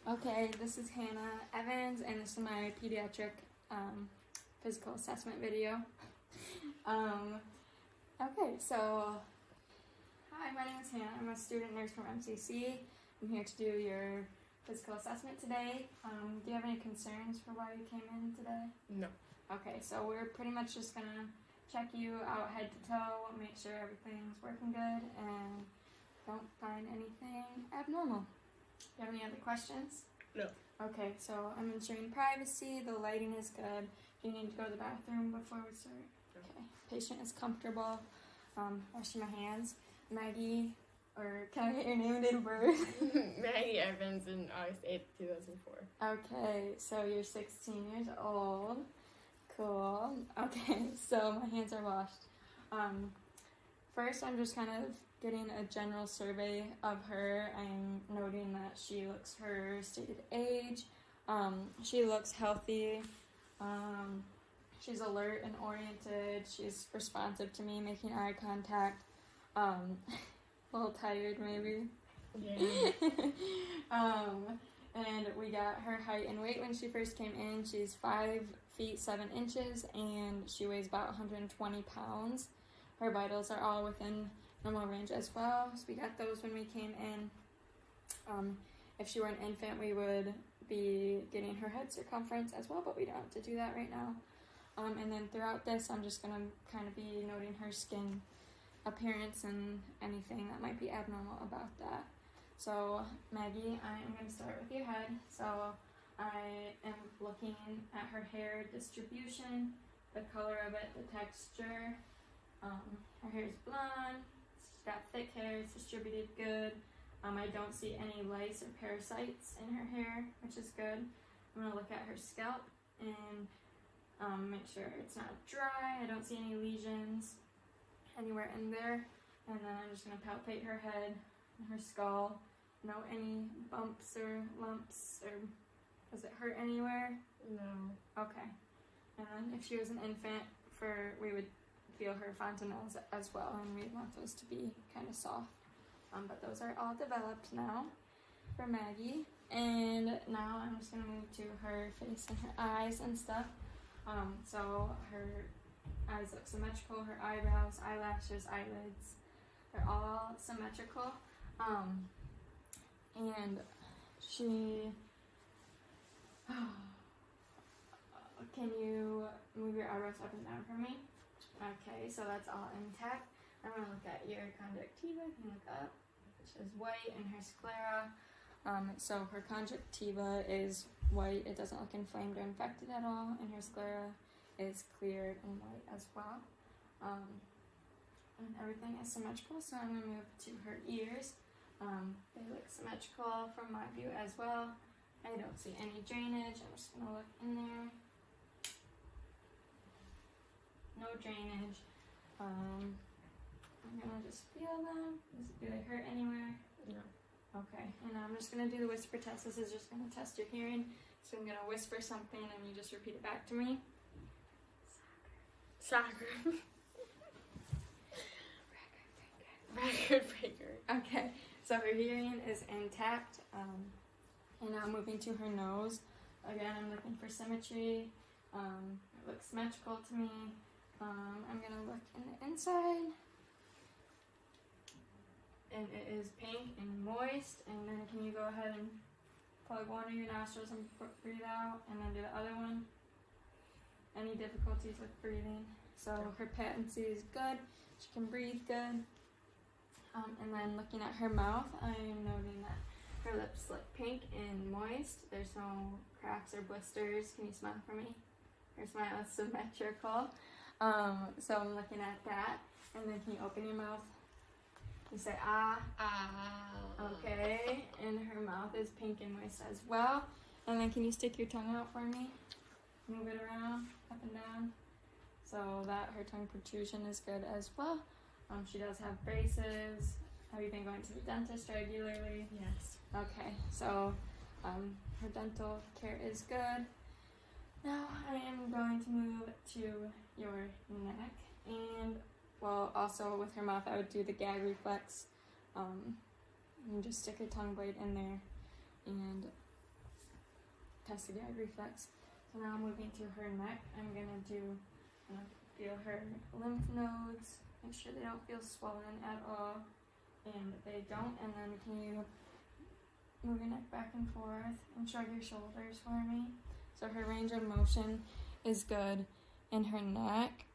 Okay, this is Hannah Evans, and this is my pediatric physical assessment video. Okay, so hi, my name is Hannah. I'm a student nurse from MCC. I'm here to do your physical assessment today. Do you have any concerns for why you came in today? No. Okay, so we're pretty much just gonna check you out head to toe, make sure everything's working good, and don't find anything abnormal. Do you have any other questions? No. Okay, so I'm ensuring privacy, the lighting is good. Do you need to go to the bathroom before we start? Okay, patient is comfortable. Washing my hands. Maggie, or can I get your name and date of birth? Maggie Evans in August 8th, 2004. Okay, so you're 16 years old. Cool. Okay, so my hands are washed. First, I'm just kind of getting a general survey of her. I'm noting that she looks her stated age. She looks healthy. She's alert and oriented. She's responsive to me, making eye contact. A little tired, maybe. Yeah. And we got her height and weight when she first came in. She's 5 feet 7 inches, and she weighs about 120 pounds. Her vitals are all within normal range as well, so we got those when we came in. If she were an infant, we would be getting her head circumference as well, but we don't have to do that right now. And then throughout this, I'm just going to kind of be noting her skin appearance and anything that might be abnormal about that. So Maggie, I am going to start with your head. So I am looking at her hair distribution, the color of it, the texture. Her hair is blonde, she's got thick hair, it's distributed good. I don't see any lice or parasites in her hair, which is good. I'm going to look at her scalp and make sure it's not dry. I don't see any lesions anywhere in there. And then I'm just going to palpate her head and her skull. No any bumps or lumps, or does it hurt anywhere? No. Okay. And then if she was an infant, we would feel her fontanelles as well, and we'd want those to be kind of soft. But those are all developed now for Maggie. And now I'm just going to move to her face and her eyes and stuff. So her eyes look symmetrical, her eyebrows, eyelashes, eyelids, they're all symmetrical. And she... Can you move your eyebrows up and down for me? Okay, so that's all intact. I'm going to look at your conjunctiva. You can look up, which is white, and her sclera. So her conjunctiva is white. It doesn't look inflamed or infected at all. And her sclera is clear and white as well. And everything is symmetrical. So I'm going to move to her ears. They look symmetrical from my view as well. I don't see any drainage. I'm just going to look in there. No drainage. I'm gonna just feel them. Do they hurt anywhere? No. Okay, and I'm just gonna do the whisper test. This is just gonna test your hearing. So I'm gonna whisper something and you just repeat it back to me. Soccer. Record breaker. Okay, so her hearing is intact. And now moving to her nose. Again, I'm looking for symmetry. It looks symmetrical to me. I'm gonna look in the inside, and it is pink and moist. And then can you go ahead and plug one of your nostrils and breathe out, and then do the other one? Any difficulties with breathing? So her patency is good, she can breathe good. And then looking at her mouth, I am noting that her lips look pink and moist. There's no cracks or blisters. Can you smile for me? Her smile is symmetrical. So I'm looking at that, and then can you open your mouth? You say ah. Ah. Okay, and her mouth is pink and moist as well. And then can you stick your tongue out for me? Move it around, up and down, so that her tongue protrusion is good as well. She does have braces. Have you been going to the dentist regularly? Yes. Okay, so her dental care is good. Now I am going to move to your neck, and well, also with her mouth I would do the gag reflex. And just stick her tongue blade in there and test the gag reflex. So now moving to her neck, I'm gonna feel her lymph nodes, make sure they don't feel swollen at all, and they don't. And then can you move your neck back and forth and shrug your shoulders for me? So her range of motion is good in her neck.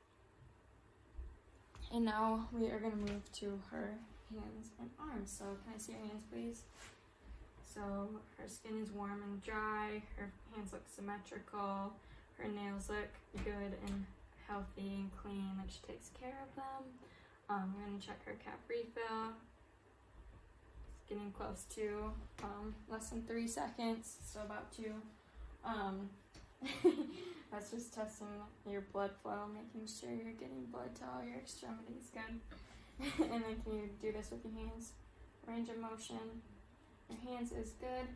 And now we are going to move to her hands and arms. So can I see your hands, please? So her skin is warm and dry, her hands look symmetrical, her nails look good and healthy and clean, like she takes care of them. We're going to check her cap refill. It's getting close to less than 3 seconds, so about 2. That's just testing your blood flow, making sure you're getting blood to all your extremities good. And then can you do this with your hands? Range of motion. Your hands is good.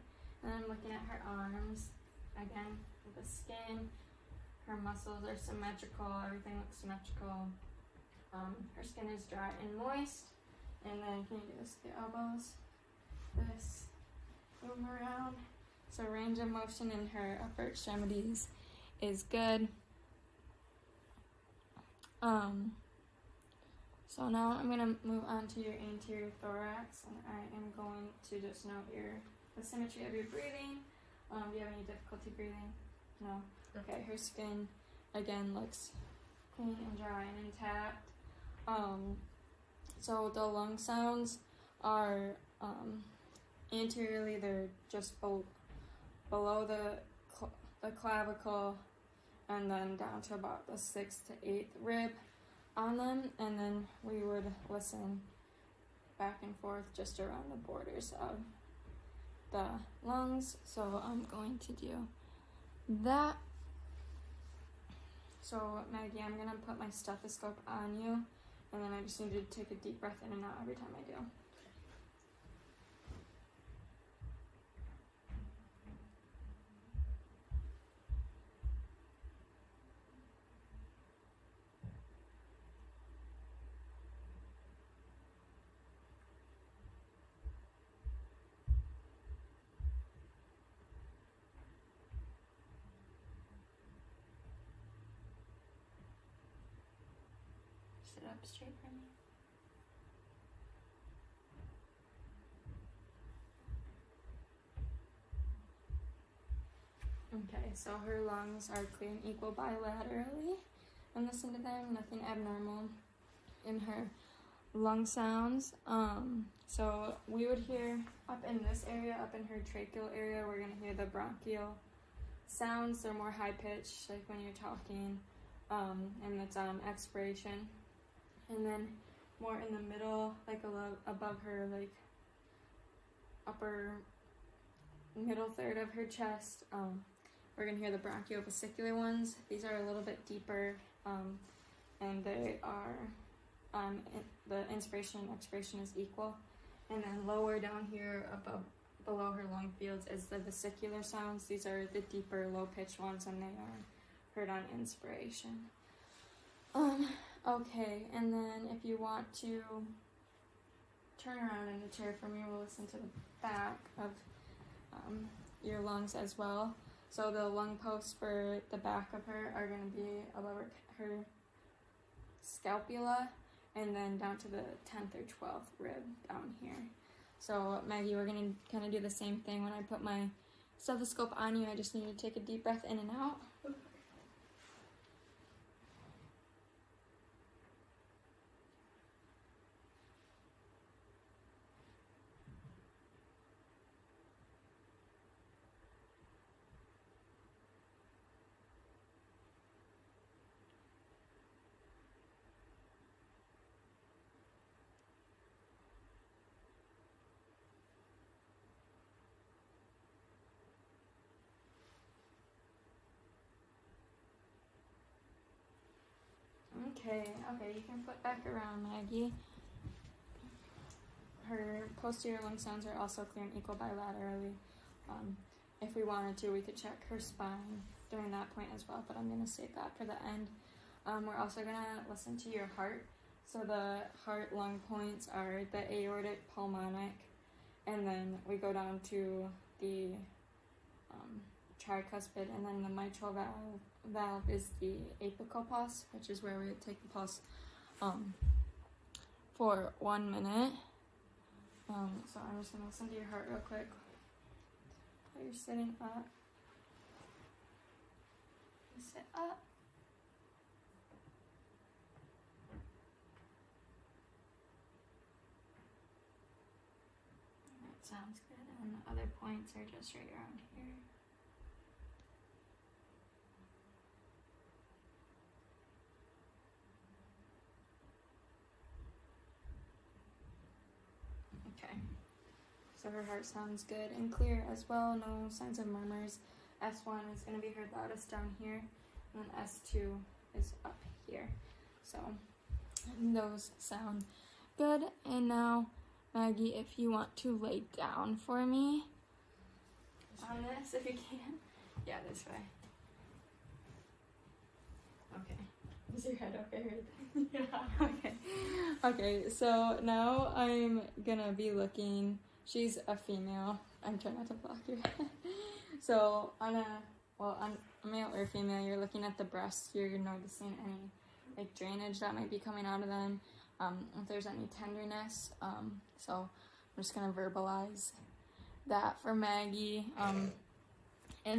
And then looking at her arms, again, the skin, her muscles are symmetrical, everything looks symmetrical. Her skin is dry and moist. And then can you do this with your elbows? This, move them around. So range of motion in her upper extremities is good. So now I'm gonna move on to your anterior thorax, and I am going to just note the symmetry of your breathing. Do you have any difficulty breathing? No. Okay. Her skin again looks clean and dry and intact. So the lung sounds are anteriorly, they're just below the clavicle, and then down to about the 6th to 8th rib on them, and then we would listen back and forth just around the borders of the lungs. So I'm going to do that. So Maggie, I'm gonna put my stethoscope on you, and then I just need to take a deep breath in and out every time I do. Sit up straight for me. Okay, so her lungs are clear and equal bilaterally. And listen to them, nothing abnormal in her lung sounds. So we would hear up in this area, up in her tracheal area, we're gonna hear the bronchial sounds. They're more high pitched, like when you're talking, and it's on expiration. And then more in the middle, like above her, like upper middle third of her chest, we're gonna hear the bronchiovesicular ones. These are a little bit deeper, and they are the inspiration and expiration is equal. And then lower down here, below her lung fields, is the vesicular sounds. These are the deeper, low pitched ones, and they are heard on inspiration. Okay, and then if you want to turn around in the chair for me, we'll listen to the back of your lungs as well. So the lung posts for the back of her are going to be above her scapula, and then down to the 10th or 12th rib down here. So Maggie, we're going to kind of do the same thing. When I put my stethoscope on you, I just need to take a deep breath in and out. Okay, you can flip back around, Maggie. Her posterior lung sounds are also clear and equal bilaterally. If we wanted to, we could check her spine during that point as well, but I'm going to save that for the end. We're also going to listen to your heart. So the heart lung points are the aortic, pulmonic, and then we go down to the tricuspid, and then the mitral valve is the apical pulse, which is where we take the pulse for 1 minute. So I'm just gonna listen to your heart real quick while you're sitting up. Sit up. That sounds good. And the other points are just right around here. Okay. So her heart sounds good and clear as well. No signs of murmurs. S1 is going to be her loudest down here, and then S2 is up here. So those sound good. And now, Maggie, if you want to lay down for me on this, if you can. Yeah, this way. Okay. Is your head okay? Yeah. Okay. Okay, so now I'm gonna be looking. She's a female. I'm trying not to block your head. So on a male or female, you're looking at the breasts. You're noticing any like drainage that might be coming out of them. If there's any tenderness. So I'm just gonna verbalize that for Maggie. And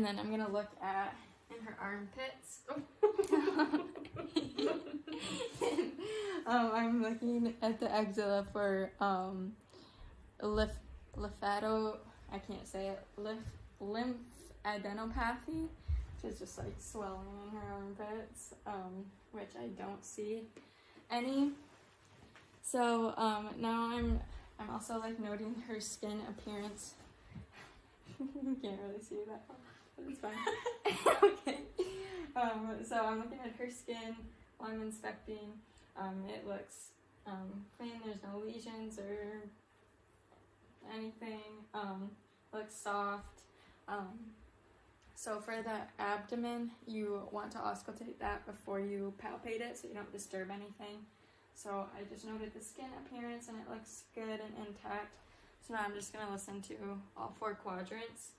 then I'm gonna look at in her armpits. I'm looking at the axilla for lymphadenopathy, lymphadenopathy, which is just like swelling in her armpits, which I don't see any. So now I'm also like noting her skin appearance. You can't really see that, but it's fine. Okay. So I'm looking at her skin while I'm inspecting. It looks clean. There's no lesions or anything. Looks soft. So for the abdomen, you want to auscultate that before you palpate it, so you don't disturb anything. So I just noted the skin appearance, and it looks good and intact. So now I'm just going to listen to all 4 quadrants.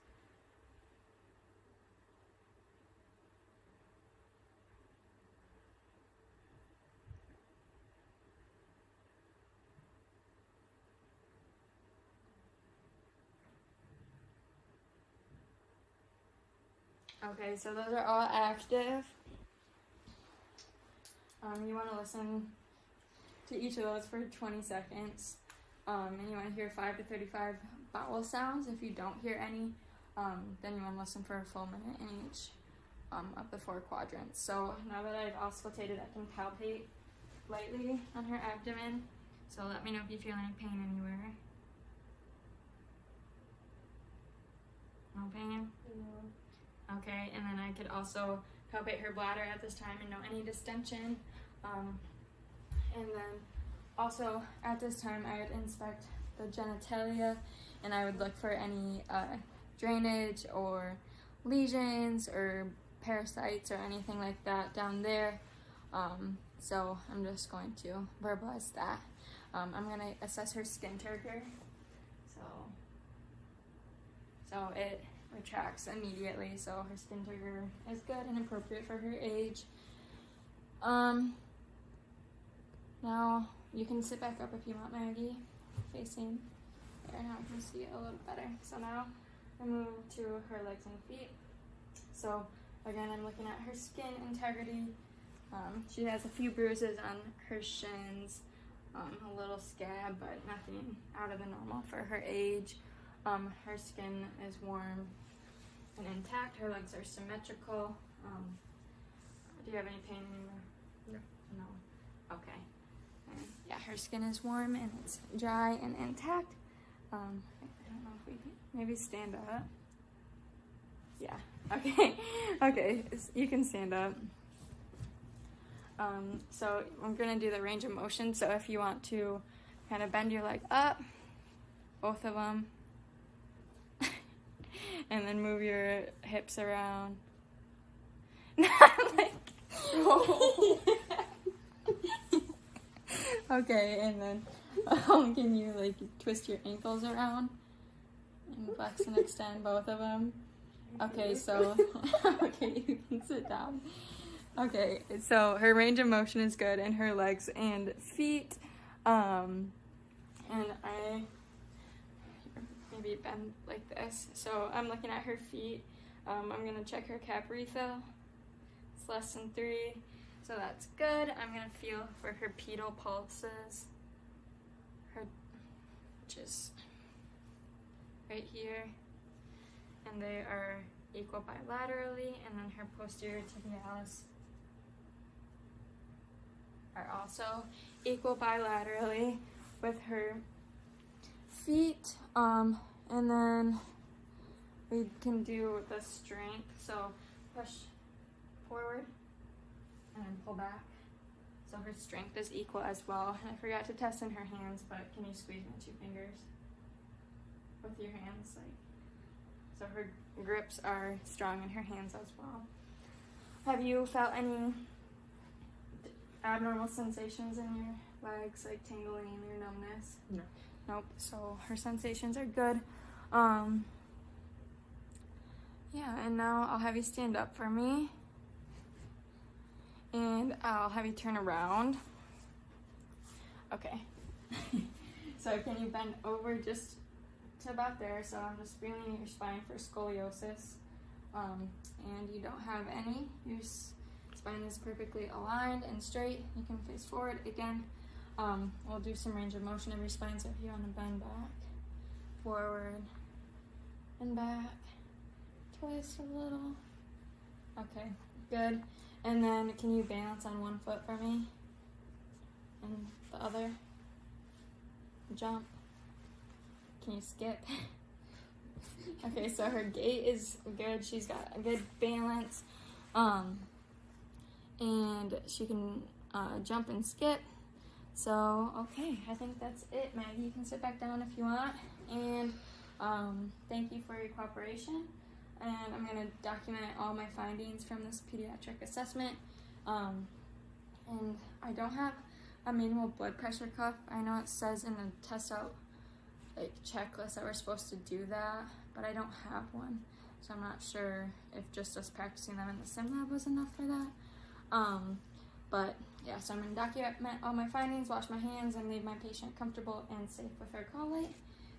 Okay, so those are all active. You want to listen to each of those for 20 seconds. And you want to hear 5 to 35 vowel sounds. If you don't hear any, then you want to listen for a full minute in each of the 4 quadrants. So now that I've auscultated, I can palpate lightly on her abdomen. So let me know if you feel any pain anywhere. No pain? No. Okay, and then I could also palpate her bladder at this time and know any distension. And then also at this time I would inspect the genitalia, and I would look for any drainage or lesions or parasites or anything like that down there. So I'm just going to verbalize that. I'm going to assess her skin turgor. So it retracts immediately, so her skin turgor is good and appropriate for her age. Now you can sit back up if you want, Maggie, facing there. Now I can see it a little better. So now I move to her legs and feet. So again, I'm looking at her skin integrity. She has a few bruises on her shins, a little scab, but nothing out of the normal for her age. Her skin is warm and intact. Her legs are symmetrical. Do you have any pain anywhere? No. Okay. And yeah, her skin is warm and it's dry and intact. I don't know if we can maybe stand up. Yeah. Okay. Okay. You can stand up. So I'm gonna do the range of motion. So if you want to kind of bend your leg up, both of them, and then move your hips around. Okay, and then can you like twist your ankles around and flex and extend both of them? Okay, so okay, you can sit down. Okay, so her range of motion is good in her legs and feet. And I maybe bend like this. So I'm looking at her feet. I'm gonna check her cap refill. It's less than 3, so that's good. I'm gonna feel for her pedal pulses. Which is right here, and they are equal bilaterally, and then her posterior tibialis are also equal bilaterally with her feet. And then we can do the strength, so push forward and then pull back. So her strength is equal as well. And I forgot to test in her hands, but can you squeeze my 2 fingers with your hands? So her grips are strong in her hands as well. Have you felt any abnormal sensations in your legs, like tingling or numbness? No. Nope. So her sensations are good. Yeah, and now I'll have you stand up for me. And I'll have you turn around. Okay. So can you bend over just to about there? So I'm just feeling your spine for scoliosis. And you don't have any. Your spine is perfectly aligned and straight. You can face forward again. We'll do some range of motion of your spine. So if you want to bend back, forward, and back, twist a little. Okay, good. And then can you balance on 1 foot for me? And the other? Jump. Can you skip? Okay, so her gait is good. She's got a good balance. And she can jump and skip. So, okay, I think that's it, Maggie. You can sit back down if you want. And thank you for your cooperation. And I'm going to document all my findings from this pediatric assessment. And I don't have a manual blood pressure cuff. I know it says in the test out checklist that we're supposed to do that, but I don't have one. So I'm not sure if just us practicing them in the sim lab was enough for that. But yeah, so I'm going to document all my findings, wash my hands, and leave my patient comfortable and safe with her call light.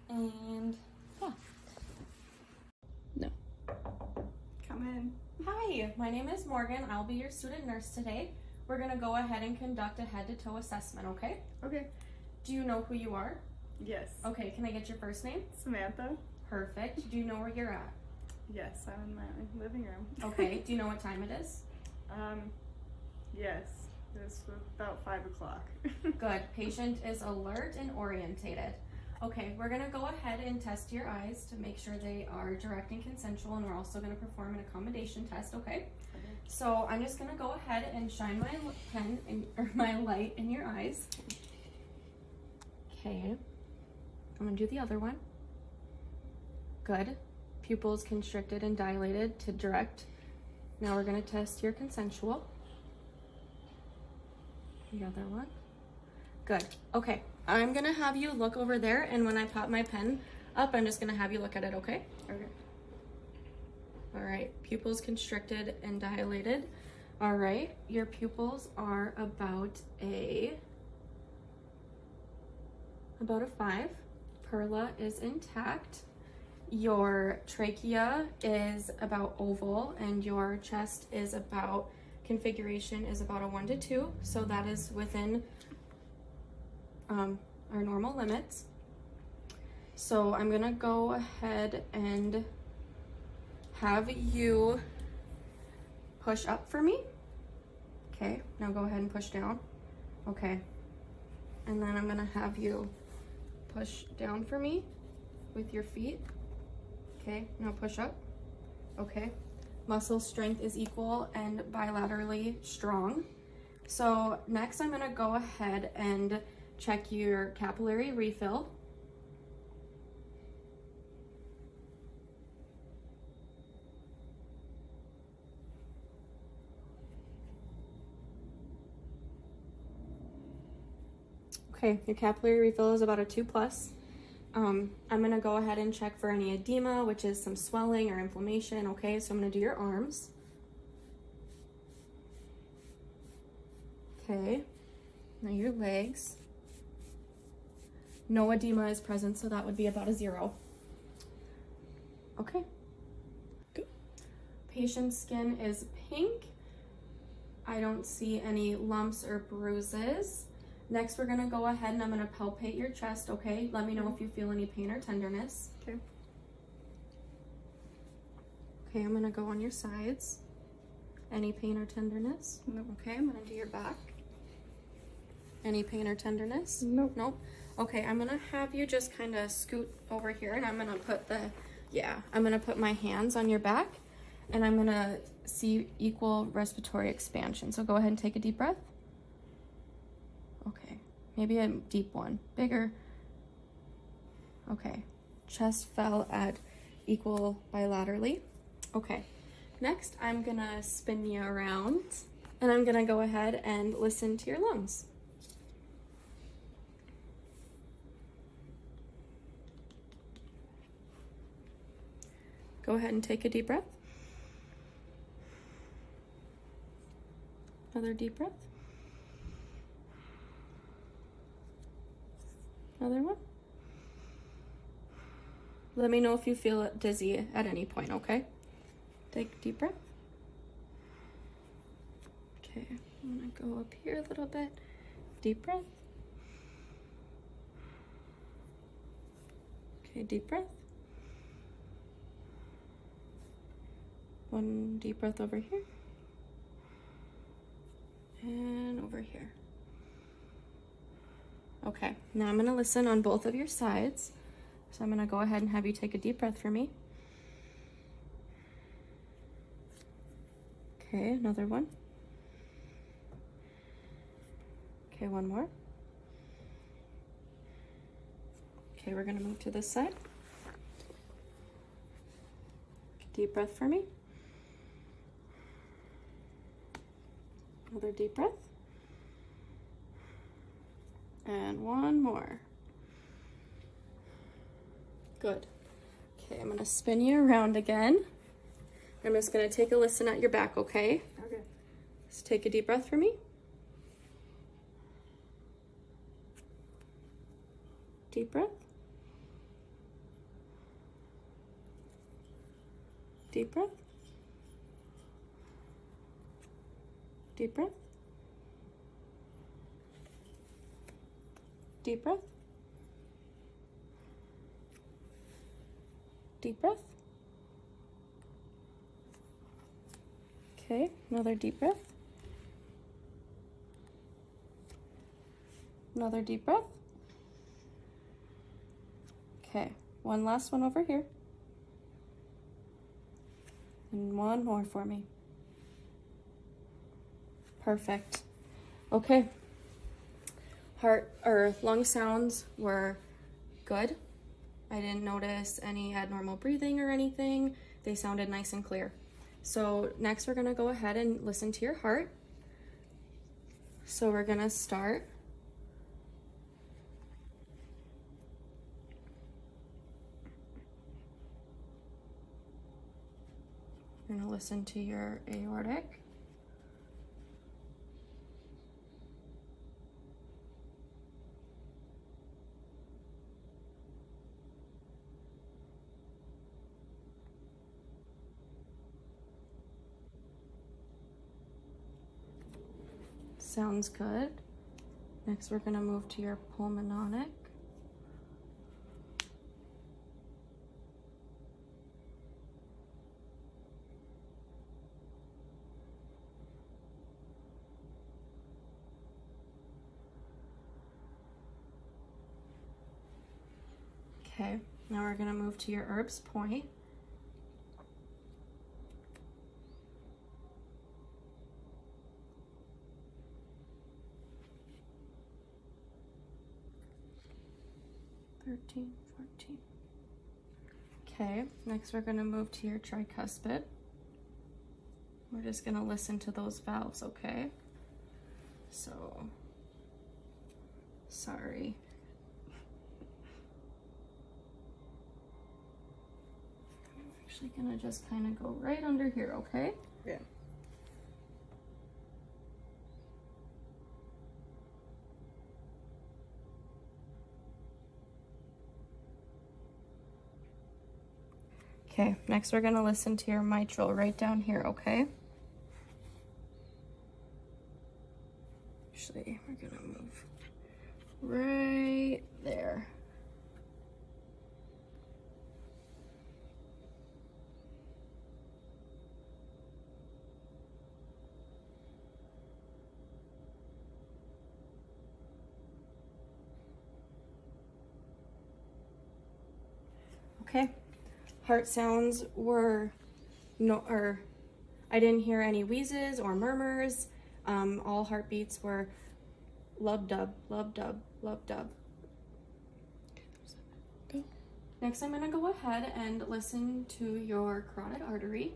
And yeah. Come in. Hi, my name is Morgan. I'll be your student nurse today. We're going to go ahead and conduct a head-to-toe assessment, okay? Okay. Do you know who you are? Yes. Okay, can I get your first name? Samantha? Perfect. Do you know where you're at? Yes, I'm in my living room. Okay, do you know what time it is? Yes. It's about 5 o'clock. Good. Patient is alert and orientated. Okay, we're going to go ahead and test your eyes to make sure they are direct and consensual, and we're also going to perform an accommodation test, okay? So I'm just going to go ahead and shine my my light in your eyes. Okay. I'm going to do the other one. Good. Pupils constricted and dilated to direct. Now we're going to test your consensual. The other one. Good. Okay. I'm going to have you look over there, and when I pop my pen up, I'm just going to have you look at it, okay? Okay. All right. Pupils constricted and dilated. All right. Your pupils are about a 5. Perla is intact. Your trachea is about oval, and your chest is about, configuration is about a 1 to 2. So that is within our normal limits. So I'm gonna go ahead and have you push up for me. Okay, now go ahead and push down. Okay, and then I'm gonna have you push down for me with your feet. Okay, now push up. Okay, muscle strength is equal and bilaterally strong. So next I'm gonna go ahead and check your capillary refill. Okay, your capillary refill is about a 2+. I'm gonna go ahead and check for any edema, which is some swelling or inflammation, okay? So I'm gonna do your arms. Okay, now your legs. No edema is present, so that would be about a 0. Okay. Good. Patient's skin is pink. I don't see any lumps or bruises. Next, we're gonna go ahead and I'm gonna palpate your chest, okay? Let me know if you feel any pain or tenderness. Okay. Okay, I'm gonna go on your sides. Any pain or tenderness? Nope. Okay, I'm gonna do your back. Any pain or tenderness? Nope. Nope. Okay, I'm gonna have you just kind of scoot over here and I'm gonna put I'm gonna put my hands on your back and I'm gonna see equal respiratory expansion. So go ahead and take a deep breath. Okay, maybe a deep one, bigger. Okay, chest fell at equal bilaterally. Okay, next I'm gonna spin you around and I'm gonna go ahead and listen to your lungs. Go ahead and take a deep breath. Another deep breath. Another one. Let me know if you feel dizzy at any point, okay? Take a deep breath. Okay, I'm gonna go up here a little bit. Deep breath. Okay, deep breath. One deep breath over here. And over here. Okay, now I'm gonna listen on both of your sides. So I'm gonna go ahead and have you take a deep breath for me. Okay, another one. Okay, one more. Okay, we're gonna move to this side. Deep breath for me. Another deep breath. And one more. Good. Okay, I'm gonna spin you around again. I'm just gonna take a listen at your back, okay? Okay. Just take a deep breath for me. Deep breath. Deep breath. Deep breath. Deep breath. Deep breath. Okay, another deep breath. Another deep breath. Okay, one last one over here. And one more for me. Perfect. Okay. Heart or lung sounds were good. I didn't notice any abnormal breathing or anything. They sounded nice and clear. So next we're gonna go ahead and listen to your heart. So we're gonna start. We're gonna listen to your aortic. Sounds good. Next, we're gonna move to your pulmononic. Okay, now we're gonna move to your herbs point. Thirteen, 14. Okay, next we're gonna move to your tricuspid. We're just gonna listen to those valves, okay? So, sorry. actually gonna just kind of go right under here, okay? Yeah. Okay, next we're gonna listen to your mitral right down here, okay? Actually, we're gonna move right there. Okay, heart sounds were I didn't hear any wheezes or murmurs. All heartbeats were lub dub, lub dub, lub dub. Go. Next, I'm gonna go ahead and listen to your carotid artery.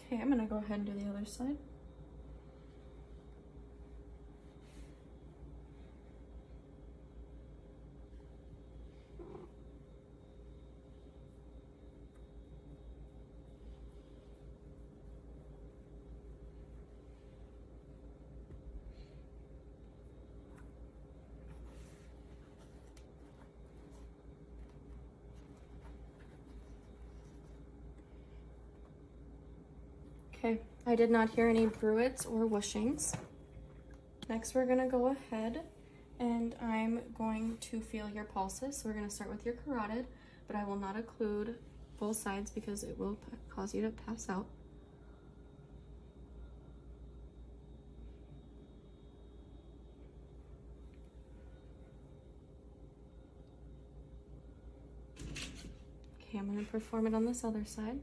Okay, I'm gonna go ahead and do the other side. Okay, I did not hear any bruits or whooshings. Next, we're gonna go ahead and I'm going to feel your pulses. So we're gonna start with your carotid, but I will not include both sides because it will cause you to pass out. Okay, I'm gonna perform it on this other side.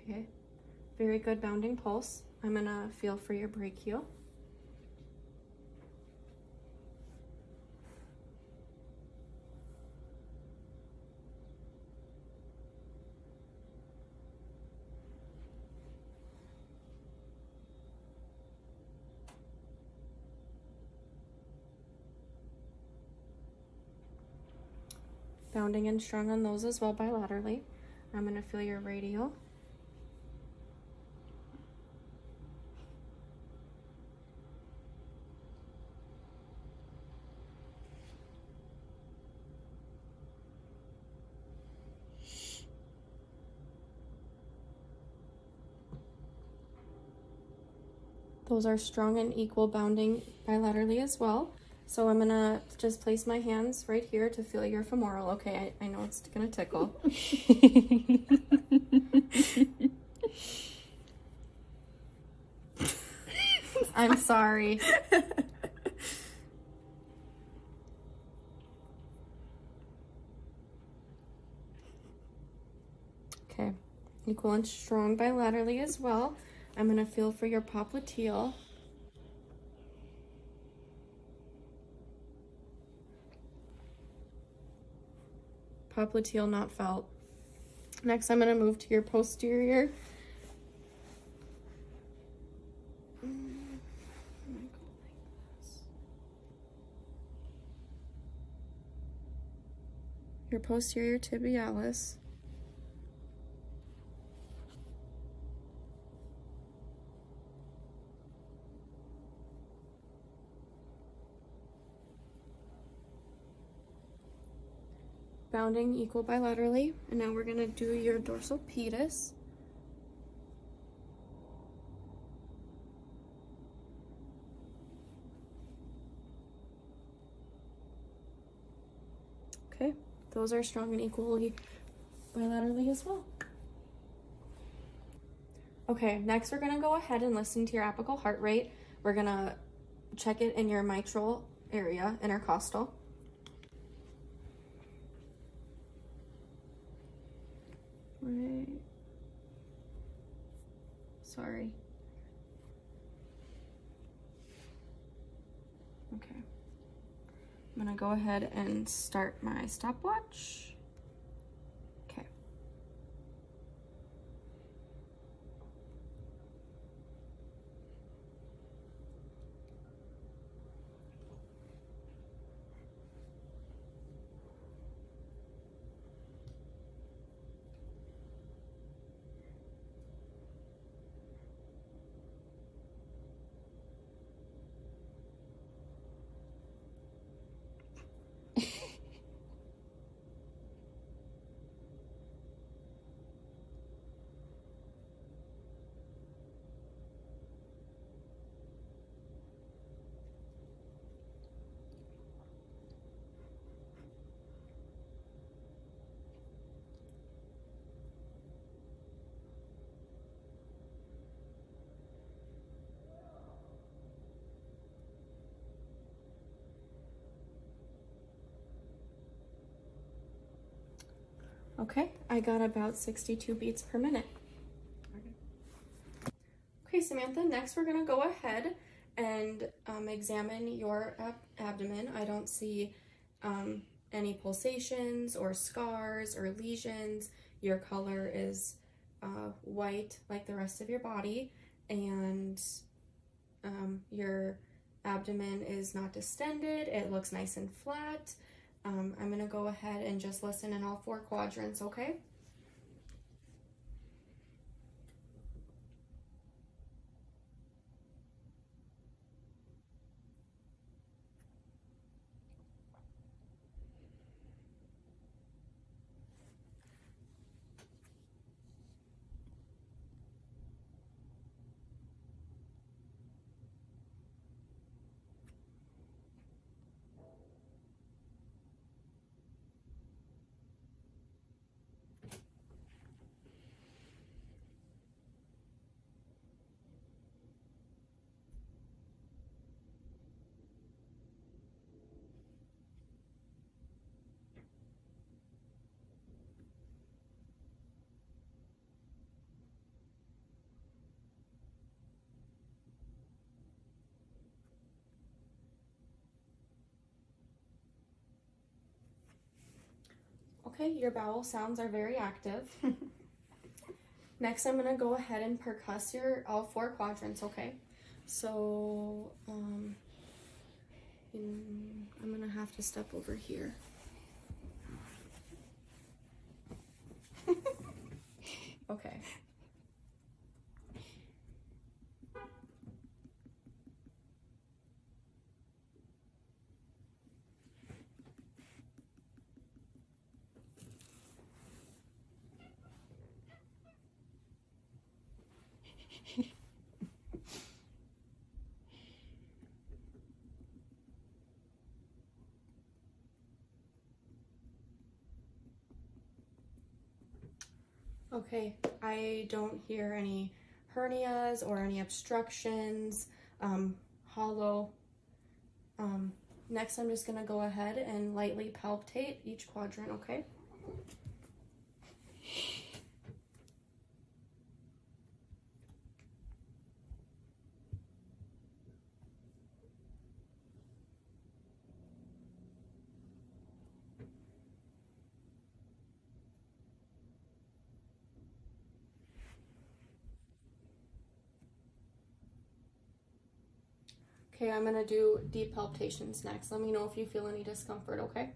Okay, very good bounding pulse. I'm gonna feel for your brachial. Bounding and strong on those as well bilaterally. I'm gonna feel your radial. Those are strong and equal bounding bilaterally as well. So I'm gonna just place my hands right here to feel your femoral. Okay, I know it's gonna tickle. I'm sorry. Okay, equal and strong bilaterally as well. I'm gonna feel for your popliteal. Popliteal not felt. Next, I'm gonna move to your posterior. Your posterior tibialis. Bounding equal bilaterally. And now we're gonna do your dorsal pedis. Those are strong and equally bilaterally as well. Okay, next we're gonna go ahead and listen to your apical heart rate. We're gonna check it in your mitral area, intercostal. Right. Sorry. Okay. I'm gonna go ahead and start my stopwatch. Okay. Okay, I got about 62 beats per minute. Okay, Samantha, next we're gonna go ahead and examine your abdomen. I don't see any pulsations or scars or lesions. Your color is white like the rest of your body, and your abdomen is not distended. It looks nice and flat. I'm gonna go ahead and just listen in all 4 quadrants, okay? Okay, your bowel sounds are very active. Next, I'm gonna go ahead and percuss your all 4 quadrants, okay? So, I'm gonna have to step over here. Okay. Okay, I don't hear any hernias or any obstructions, hollow. Next, I'm just gonna go ahead and lightly palpate each quadrant, okay? Okay, I'm gonna do deep palpitations next. Let me know if you feel any discomfort, okay?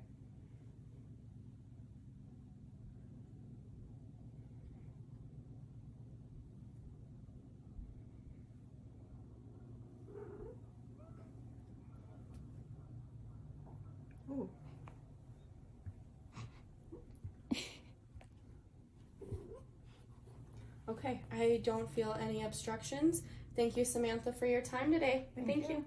Ooh. Okay, I don't feel any obstructions. Thank you, Samantha, for your time today. Thank you.